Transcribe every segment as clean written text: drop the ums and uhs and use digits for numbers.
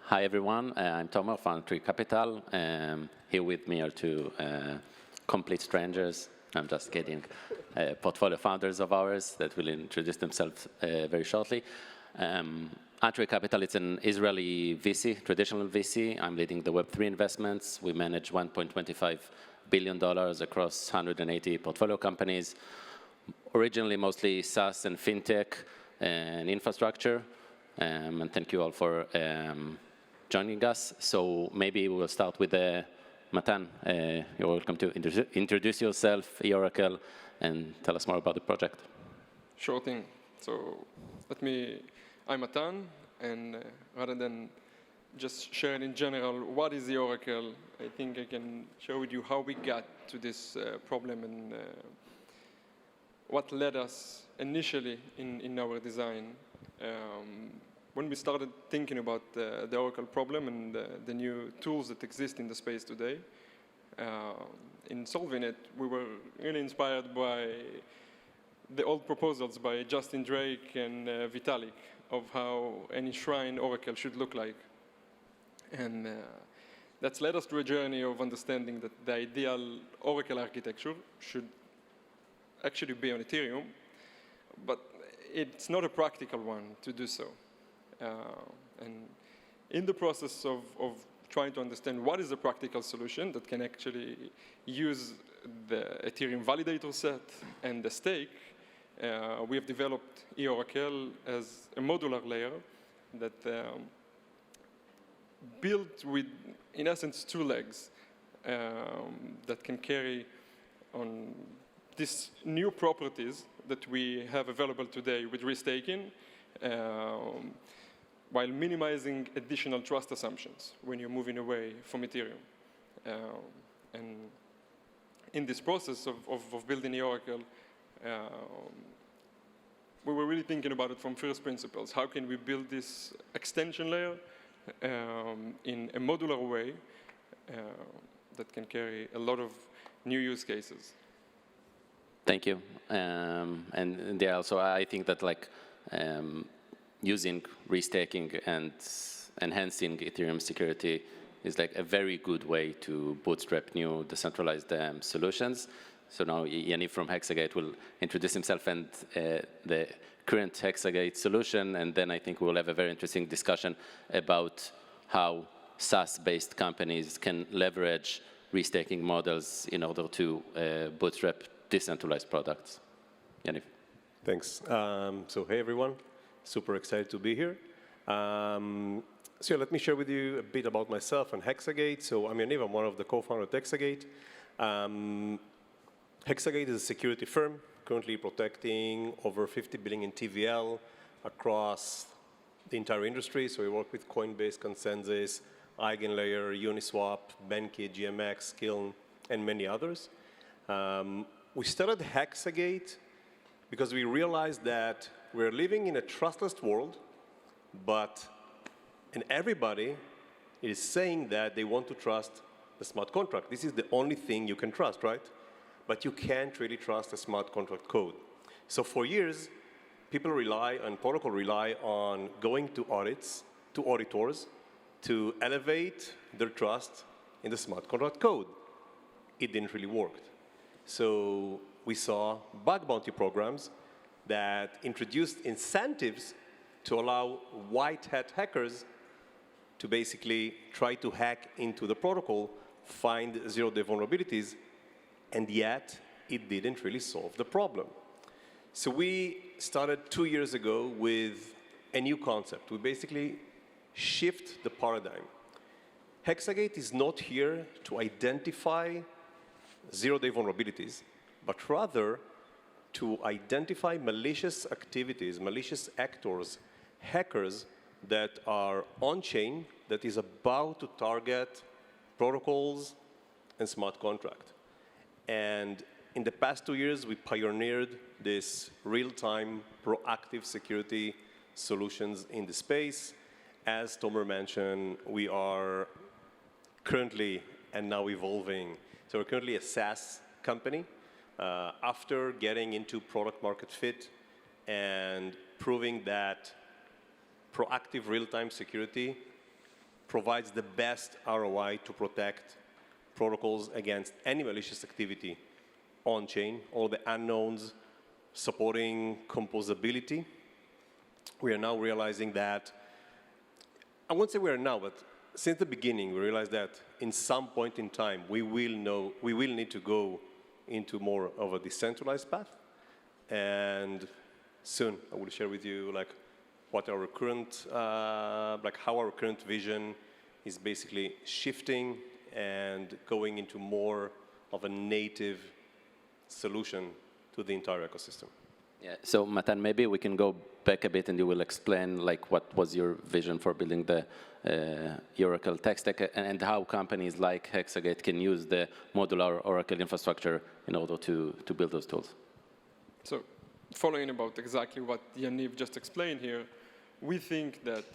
Hi, everyone. I'm Tomer from Entrée Capital. Here with me are two complete strangers. I'm just kidding. Portfolio founders of ours that will introduce themselves very shortly. Entrée Capital, it's an Israeli VC, traditional VC. I'm leading the Web3 investments. We manage $1.25 billion across 180 portfolio companies, originally mostly SaaS and fintech and infrastructure. And thank you all for joining us. So maybe we'll start with Matan. You're welcome to introduce yourself, eOracle, and tell us more about the project. Sure thing. So I'm Matan, and rather than just sharing in general what is eOracle, I think I can share with you how we got to this problem and what led us initially in our design. When we started thinking about the Oracle problem and the new tools that exist in the space today, in solving it, we were really inspired by the old proposals by Justin Drake and Vitalik of how an enshrined Oracle should look like. And that's led us to a journey of understanding that the ideal Oracle architecture should actually be on Ethereum, but it's not a practical one to do so. And in the process of trying to understand what is a practical solution that can actually use the Ethereum validator set and the stake, we have developed eOracle as a modular layer that built with, in essence, two legs that can carry on these new properties that we have available today with restaking, while minimizing additional trust assumptions when you're moving away from Ethereum. And in this process of building eOracle, we were really thinking about it from first principles. How can we build this extension layer in a modular way that can carry a lot of new use cases? Thank you. And yeah, also I think that using restaking and enhancing Ethereum security is like a very good way to bootstrap new decentralized solutions. So now Yaniv from Hexagate will introduce himself and the current Hexagate solution, and then I think we'll have a very interesting discussion about how SaaS-based companies can leverage restaking models in order to bootstrap decentralized products. Yaniv. Thanks. So hey, everyone. Super excited to be here. So let me share with you a bit about myself and Hexagate. So I'm Yaniv, I'm one of the co-founders of Hexagate. Hexagate is a security firm currently protecting over 50 billion in TVL across the entire industry. So we work with Coinbase, Consensus, Eigenlayer, Uniswap, Bankit, GMX, Kiln, and many others. We started Hexagate because we realized that we're living in a trustless world, and everybody is saying that they want to trust the smart contract. This is the only thing you can trust, right? But you can't really trust a smart contract code. So for years, people rely on, protocol rely on going to audits, to auditors, to elevate their trust in the smart contract code. It didn't really work. So we saw bug bounty programs that introduced incentives to allow white hat hackers to basically try to hack into the protocol, find zero-day vulnerabilities, and yet it didn't really solve the problem. So we started 2 years ago with a new concept. We basically shift the paradigm. Hexagate is not here to identify zero-day vulnerabilities, but rather to identify malicious activities, malicious actors, hackers that are on-chain that is about to target protocols and smart contract. And in the past 2 years, we pioneered this real-time proactive security solutions in the space. As Tomer mentioned, we are currently and now evolving. So we're currently a SaaS company. After getting into product market fit and proving that proactive real-time security provides the best ROI to protect protocols against any malicious activity on-chain, all the unknowns, supporting composability. We are now realizing that, I won't say we are now, but since the beginning, we realized that in some point in time, we will need to go into more of a decentralized path. And soon, I will share with you what our current, how our current vision is basically shifting and going into more of a native solution to the entire ecosystem. Yeah. So Matan, maybe we can go back a bit and you will explain what was your vision for building the eOracle tech stack and how companies like Hexagate can use the modular Oracle infrastructure in order to build those tools. So following about exactly what Yaniv just explained here, we think that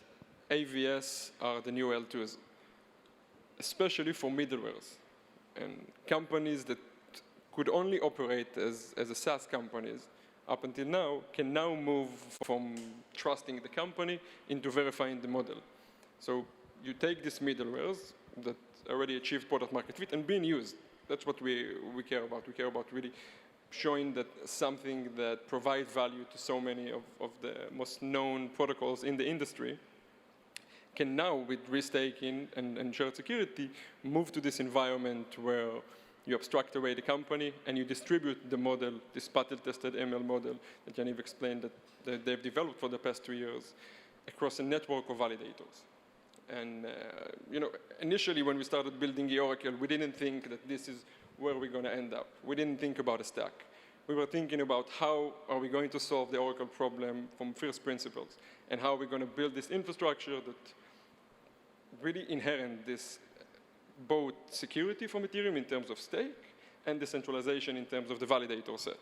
AVS are the new L2s, especially for middlewares and companies that could only operate as a SaaS companies up until now can now move from trusting the company into verifying the model. So you take these middlewares that already achieved product market fit and being used. That's what we care about. We care about really showing that something that provides value to so many of the most known protocols in the industry can now, with risk-taking and shared security, move to this environment where you abstract away the company and you distribute the model, this battle-tested ML model that Yaniv explained that they've developed for the past 2 years across a network of validators. And initially when we started building eOracle, we didn't think that this is where we're going to end up. We didn't think about a stack. We were thinking about how are we going to solve the Oracle problem from first principles and how are we going to build this infrastructure that really inherent this both security from Ethereum in terms of stake and decentralization in terms of the validator set.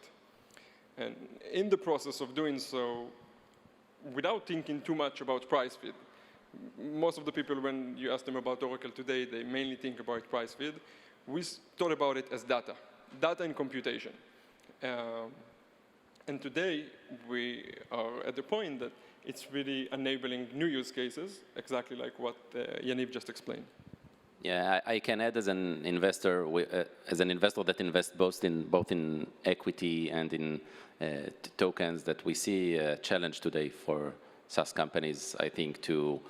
And in the process of doing so, without thinking too much about price feed, most of the people, when you ask them about Oracle today, they mainly think about price feed. We thought about it as data and computation. And today, we are at the point that it's really enabling new use cases, exactly like what Yaniv just explained. Yeah, I can add as an investor that invests both in equity and in tokens, that we see a challenge today for SaaS companies, I think, to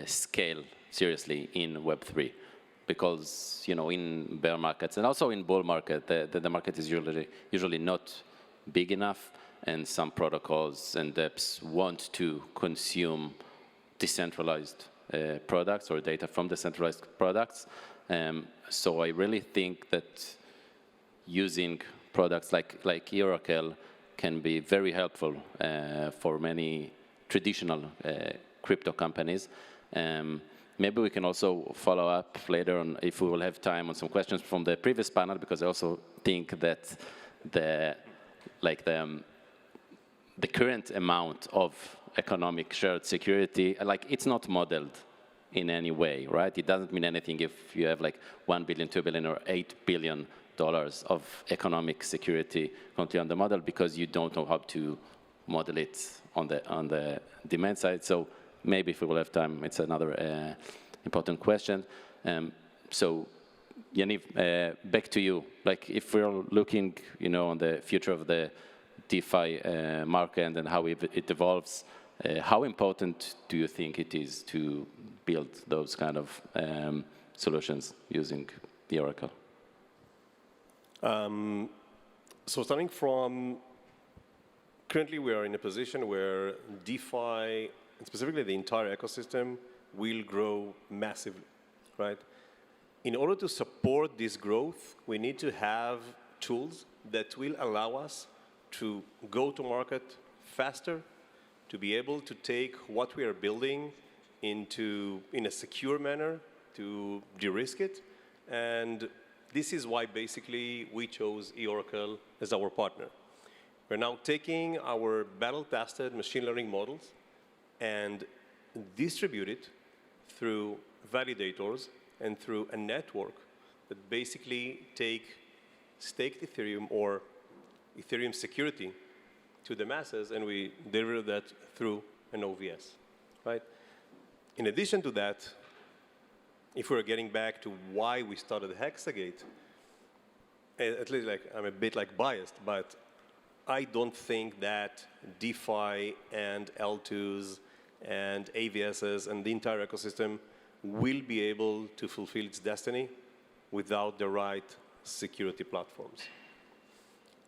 scale seriously in Web3. Because in bear markets and also in bull market, the market is usually not big enough, and some protocols and dApps want to consume decentralized products or data from decentralized products. So I really think that using products like eOracle can be very helpful for many traditional crypto companies. Maybe we can also follow up later on, if we will have time, on some questions from the previous panel, because I also think that the current amount of economic shared security, it's not modeled in any way, right? It doesn't mean anything if you have $1 billion, $2 billion, or $8 billion of economic security currently on the model, because you don't know how to model it on the demand side. So maybe if we will have time, it's another important question. So Yaniv, back to you. If we're looking, on the future of the DeFi market and how it evolves, how important do you think it is to build those kind of solutions using the Oracle? So starting from, currently we are in a position where DeFi, and specifically the entire ecosystem, will grow massively, right? In order to support this growth, we need to have tools that will allow us to go to market faster, to be able to take what we are building in a secure manner, to de-risk it. And this is why basically we chose eOracle as our partner. We're now taking our battle-tested machine learning models and distribute it through validators and through a network that basically take staked Ethereum or Ethereum security to the masses, and we deliver that through an OVS, right? In addition to that, if we're getting back to why we started Hexagate, at least like I'm a bit like biased, but I don't think that DeFi and L2s and AVSs and the entire ecosystem will be able to fulfill its destiny without the right security platforms.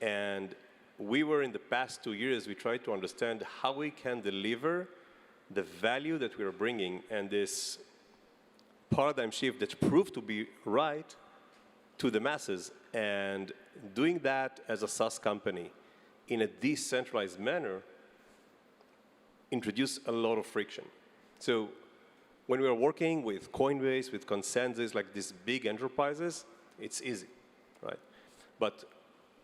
And we were in the past 2 years, we tried to understand how we can deliver the value that we are bringing and this paradigm shift that proved to be right to the masses. And doing that as a SaaS company in a decentralized manner introduced a lot of friction. So when we are working with Coinbase, with Consensus, like these big enterprises, it's easy, right? But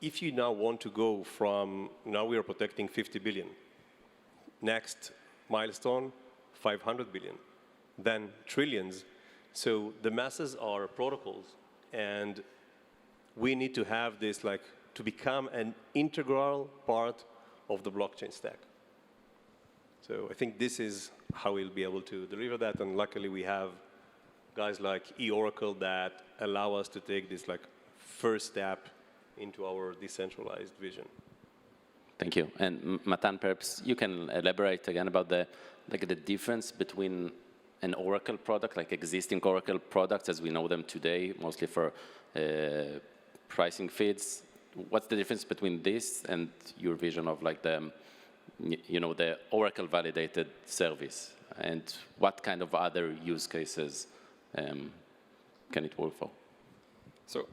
if you now want to go from, now we are protecting 50 billion, next milestone, 500 billion, then trillions. So the masses are protocols, and we need to have this like to become an integral part of the blockchain stack. So I think this is how we'll be able to deliver that, and luckily we have guys like eOracle that allow us to take this like first step into our decentralized vision. Thank you. And Matan, perhaps you can elaborate again about the difference between an Oracle product, like existing Oracle products as we know them today, mostly for pricing feeds. What's the difference between this and your vision of like the Oracle validated service, and what kind of other use cases can it work for? So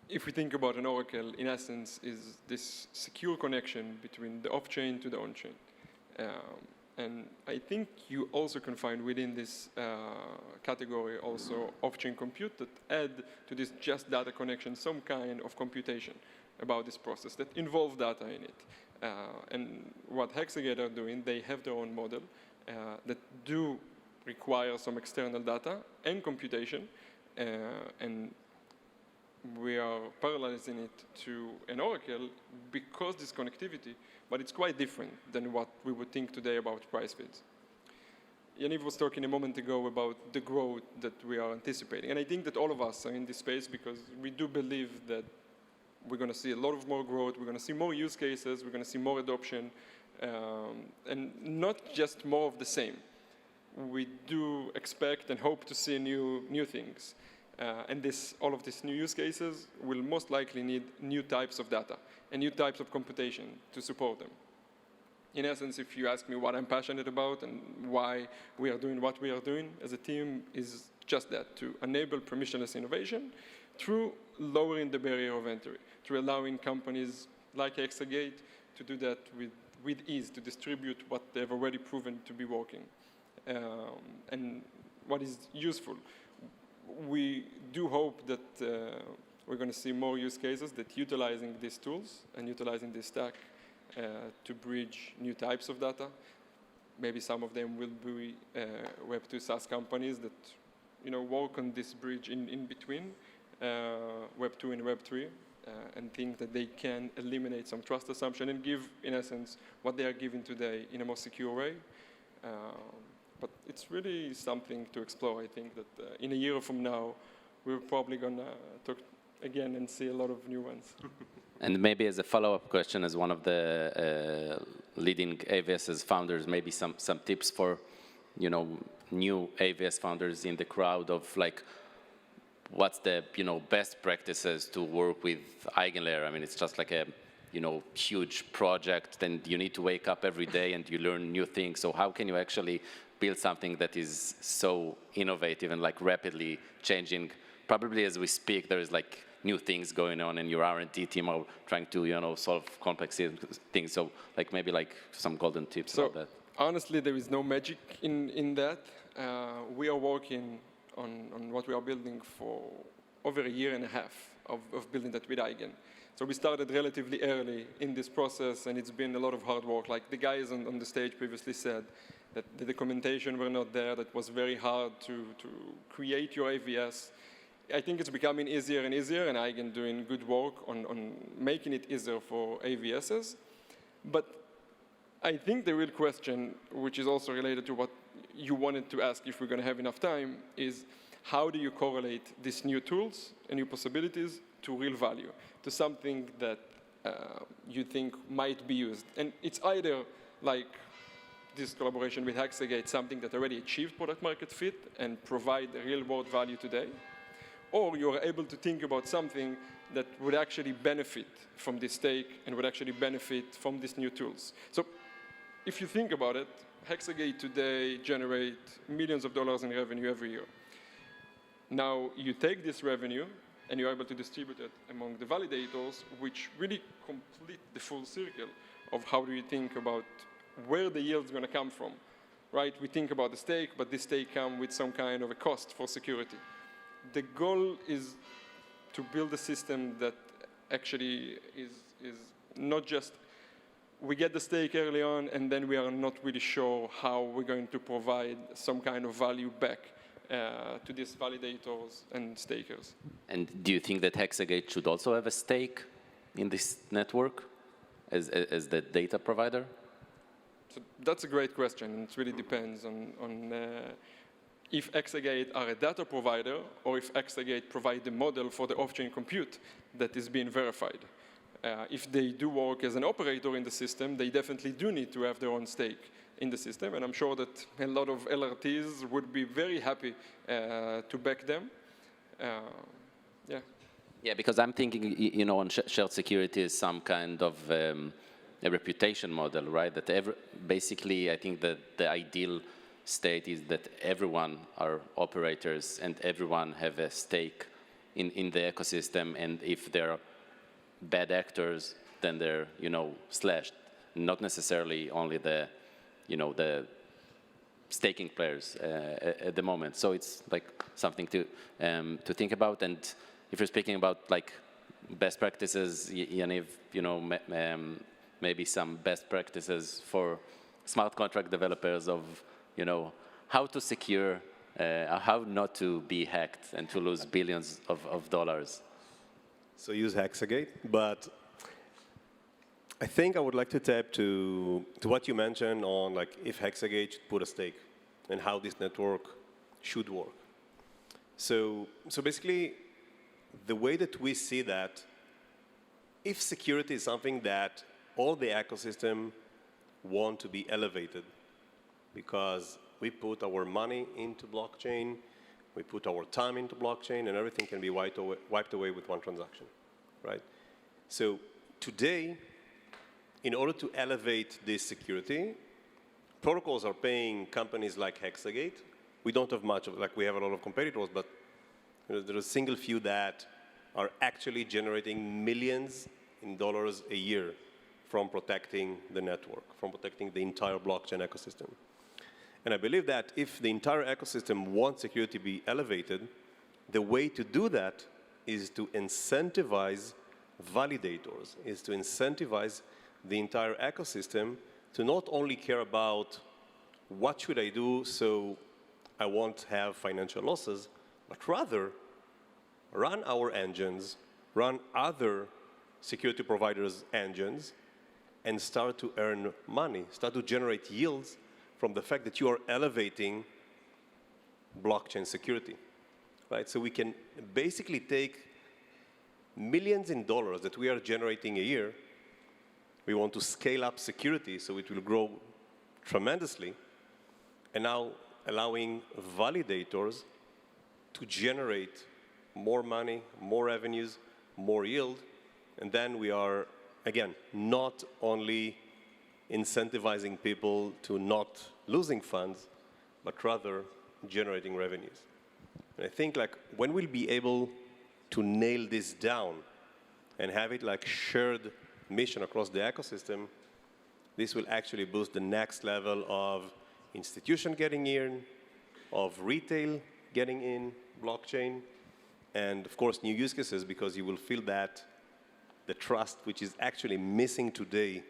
if we think about an Oracle, in essence, is this secure connection between the off-chain to the on-chain. And I think you also can find within this category also off-chain compute that add to this just data connection some kind of computation about this process that involve data in it. And what Hexagate are doing, they have their own model that do require some external data and computation, and we are parallelizing it to an Oracle because this connectivity, but it's quite different than what we would think today about price feeds. Yaniv was talking a moment ago about the growth that we are anticipating, and I think that all of us are in this space because we do believe that we're going to see a lot of more growth, we're going to see more use cases, we're going to see more adoption, and not just more of the same. We do expect and hope to see new things. And all of these new use cases will most likely need new types of data and new types of computation to support them. In essence, if you ask me what I'm passionate about and why we are doing what we are doing as a team, is just that, to enable permissionless innovation through lowering the barrier of entry, through allowing companies like Hexagate to do that with ease, to distribute what they've already proven to be working. And what is useful, we do hope that we're going to see more use cases that utilizing these tools and utilizing this stack to bridge new types of data. Maybe some of them will be Web2 SaaS companies that work on this bridge in between Web2 and Web3 and think that they can eliminate some trust assumption and give, in essence, what they are giving today in a more secure way. But it's really something to explore. I think that in a year from now, we're probably going to talk again and see a lot of new ones. And maybe as a follow-up question, as one of the leading AWS founders, maybe some tips for new AWS founders in the crowd of like, what's the best practices to work with EigenLayer? I mean, it's just like a huge project, then you need to wake up every day and you learn new things. So how can you actually build something that is so innovative and like rapidly changing? Probably as we speak, there is like new things going on, and your R&D team are trying to solve complex things. So like maybe like some golden tips about that. Honestly, there is no magic in that. We are working on what we are building for over a year and a half of building that with Eigen. So we started relatively early in this process, and it's been a lot of hard work. Like the guys on the stage previously said, that the documentation were not there, that was very hard to create your AVS. I think it's becoming easier and easier, and Eigen doing good work on making it easier for AVSs. But I think the real question, which is also related to what you wanted to ask if we're going to have enough time is how do you correlate these new tools and new possibilities to real value, to something that you think might be used. And it's either like this collaboration with Hexagate, something that already achieved product market fit and provide real world value today, or you're able to think about something that would actually benefit from this stake and would actually benefit from these new tools. So if you think about it, Hexagate today generate millions of dollars in revenue every year. Now you take this revenue and you're able to distribute it among the validators, which really complete the full circle of how do you think about where the yield's going to come from, right? We think about the stake, but this stake comes with some kind of a cost for security. The goal is to build a system that actually is not just we get the stake early on and then we are not really sure how we're going to provide some kind of value back to these validators and stakers. And do you think that Hexagate should also have a stake in this network as the data provider? So that's a great question. It really depends on if Hexagate are a data provider or if Hexagate provide the model for the off-chain compute that is being verified. If they do work as an operator in the system, they definitely do need to have their own stake in the system, and I'm sure that a lot of LRTs would be very happy to back them. Yeah. Yeah, because I'm thinking, you know, on shared security is some kind of a reputation model, right? That basically, I think that the ideal state is that everyone are operators and everyone have a stake in the ecosystem, and if they're bad actors, then they're, you know, slashed. Not necessarily only the, you know, the staking players at the moment. So it's like something to think about. And if you're speaking about like best practices, Yaniv, you know, maybe some best practices for smart contract developers of, you know, how to secure, how not to be hacked and to lose billions of dollars. So use Hexagate, but I think I would like to tap to what you mentioned on like if Hexagate should put a stake and how this network should work. So basically, the way that we see that, if security is something that all the ecosystem want to be elevated, because we put our money into blockchain, we put our time into blockchain, and everything can be wiped away with one transaction, right? So today, in order to elevate this security, protocols are paying companies like Hexagate. We don't have much of it, like we have a lot of competitors, but there are a single few that are actually generating millions in dollars a year from protecting the network, from protecting the entire blockchain ecosystem. And I believe that if the entire ecosystem wants security to be elevated, the way to do that is to incentivize validators, is to incentivize the entire ecosystem to not only care about what should I do so I won't have financial losses, but rather run our engines, run other security providers' engines, and start to earn money, start to generate yields from the fact that you are elevating blockchain security, right? So we can basically take millions in dollars that we are generating a year. We want to scale up security so it will grow tremendously, and now allowing validators to generate more money, more revenues, more yield, and then we are, again, not only incentivizing people to not losing funds, but rather generating revenues. And I think like when we'll be able to nail this down and have it like shared mission across the ecosystem, this will actually boost the next level of institution getting in, of retail getting in blockchain, and of course new use cases, because you will feel that the trust, which is actually missing today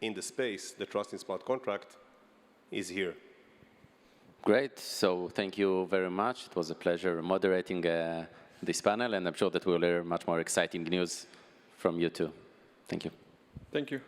in the space, the trust in smart contract, is here. Great. So thank you very much. It was a pleasure moderating this panel, and I'm sure that we'll hear much more exciting news from you too. Thank you. Thank you.